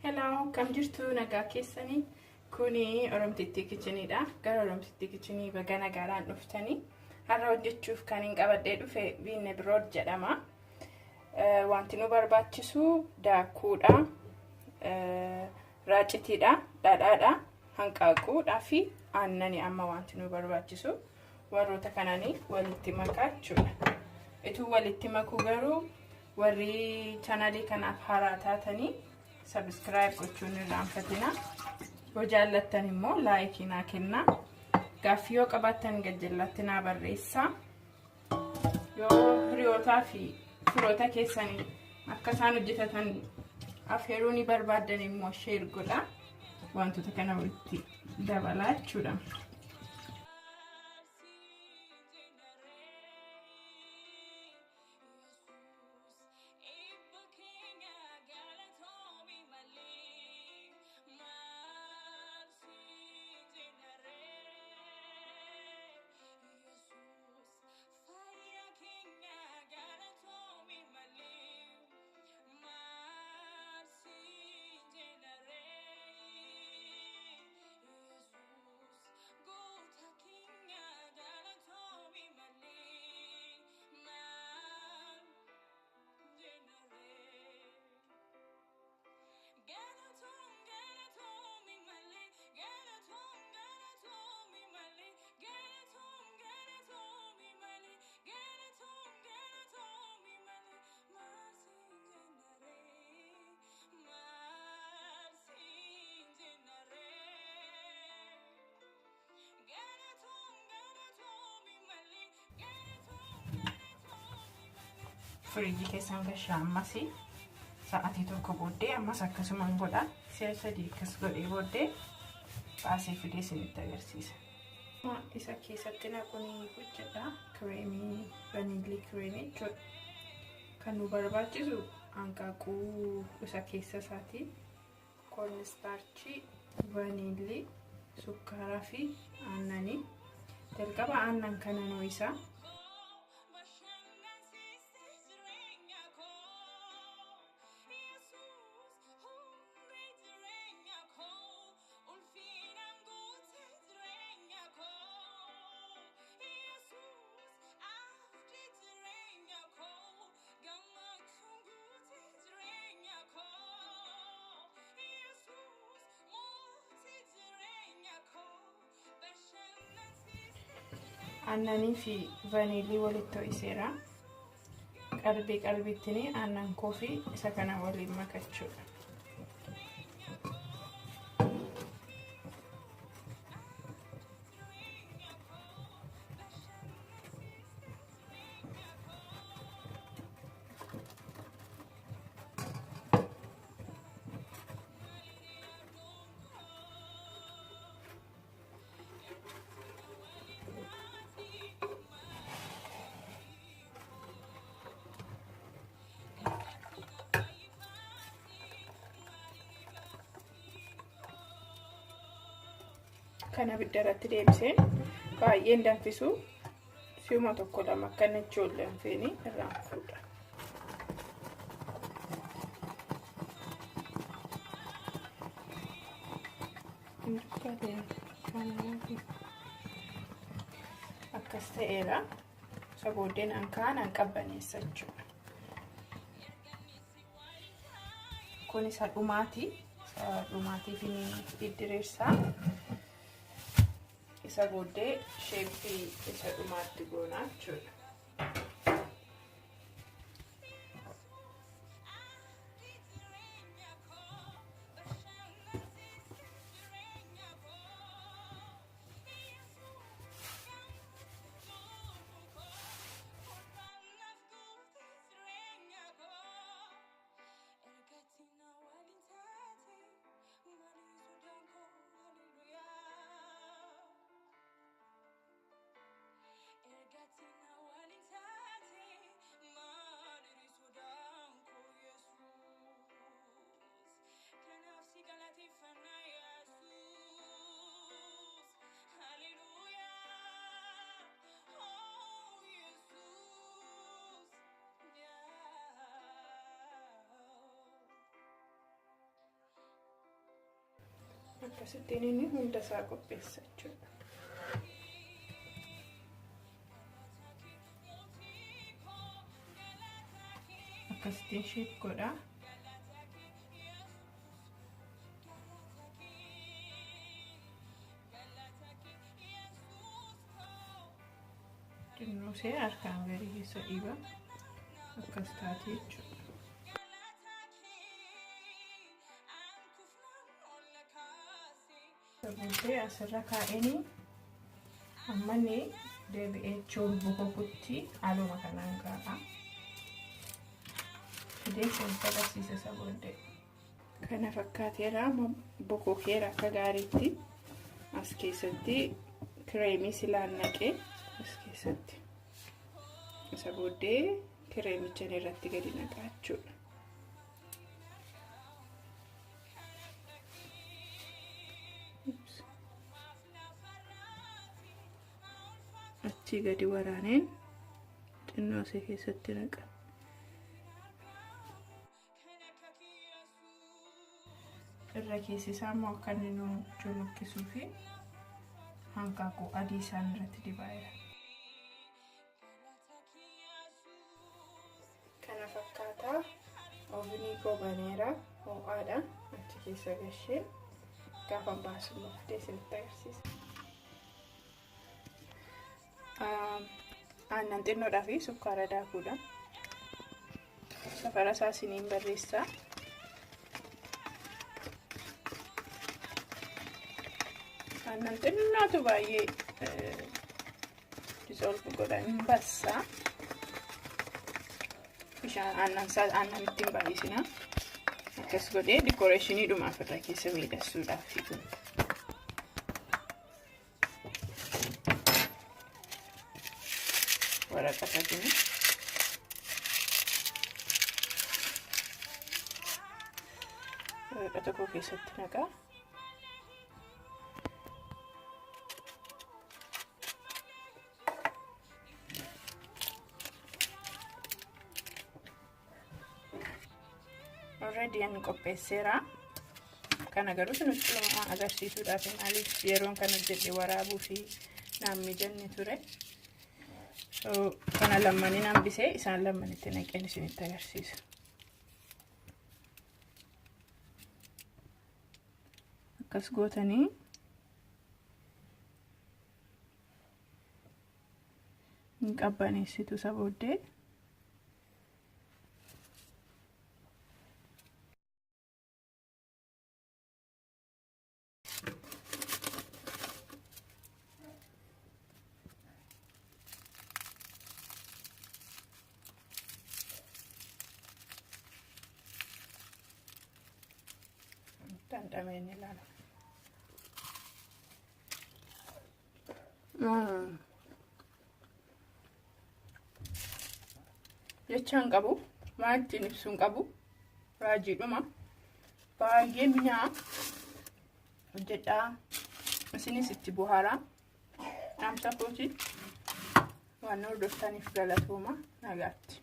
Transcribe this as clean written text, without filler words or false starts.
Hello, kam jirtu nagaa keessanii. Kuni Oromtiti Kitchenidha. Gara Oromtiti Kitchenii baga nagaadhaan dhuftanii. Har'a hojjechuuf kan hin qabadhee dhufe Episod jedhama. Wanti nu barbaachisu daakuudha, raacitiidha, dhadhaadha, hanqaaquudha fi aannani amma wanti nu barbaachisu. Warroota kananii walitti makaa jechuudha. Ituu walitti makuu garuu warri channelii kanaaf haaraa taatanii subscribe gochuun irraanfatina. Yoo jaallattan immoo like naa kennaa. Gaaffii yoo qabaattan gajjallatti naa barreessaa. Yoo hiriyootaa fi firoota keessanii akka isaan hojjetatan afeeruu ni barbaaddan immoo share godhaa. Wantoota kana walitti dabalaa jechuudha. Fridge keessan gashaa ammas sa'aatii tokko booddee ammas akkasumaan godha. Si'a sadii akkas godhee booddee baasee fidee isinitti agarsiisa. Isa keessatti naquun hojjedha. Kireemii vanilii kireemii jechuudha. Kan nu barbaachisu hanqaaquu isa keessa isaati. Cornstarchii, vanilii, sukkaaraa fi aannanii. Jalqaba aannan kana nuu isaa aannanii fi vanilii walitti ho'iseera. Qalbiittini aannan koo fi isa kana waliin makachuudha. Kana biddaratti deebiseen baay'een danfisu si'uma tokko lama akka ijoolleen feeni irraan fuudha. Akkas ta'eera. Isa booddeen hanqaan qabbaneessa jechuudha. Kun isa dhumaati. Isa dhumaatiif ni diddireessaa. Isa booddee sheepii isa dhumaatti goonaa jechuudha. Ergatina akkasittiin inni hunda isaa qopheessa jechuudha. Akkasittiin sheep godha. Dinnoosee harkaan gadi keessa dhiiba. Akkas taatee jechuudha. Sabbootee asirra kaa'anii ammanni deebi'ee choolbuu kokutti haaluma kanaan kaa'a. Fidee keessa agarsiisa sabbootee. Kana fakkaateera bokokeera akka gaariitti as keessatti kireemii silaan naqee as keessatti sabbootee kireemichaan irratti gadi naqaa jechuudha. Achii gadi waraaneen xinnoo isa keessatti naqa. Irra keessi isaa immoo akka inni nu culuqqisuu fi hanqaaquu adii isaan irratti dibaa'eera. Kana fakkaataa ovenii gobaneera ho'aadha. Achi keessa gashee gaafa baasu fidee isinitti agarsiisa. Aannan xinnoodhaa fi sukkaara daakuudha. Safara isaa isiniin barreessaa. Aannan xinnootu baay'ee dissolve godhan hin bassaa. Bishaan aannan ittiin baay'isina. Akkas godhee dikoreeshinii dhumaaf irra keessa miidhagsuudhaaf kun. Waraqatatini. Waraqata tokko keessatti naqaa. Already ani qopheesseera. Kana garuu sinutti agarsiisuudhaaf maaliif yeroon kana hojjedhe waraabuu fi naan mijanne ture. Kana lammanin hambisee isaan lammanitti naqeen isinitti agarsiisa. Akkas gootanii hin qabbaneessitu sabooddee. Dandameen ilaala. Jechaan qabu, maal ittiin ibsuun qabu, raajiidhuma. Baay'ee mi'aa hojjedhaa. Isinis itti bohaaraa. Dhaamsa kooti waan hordoftaniif galatoomaa nagaatti.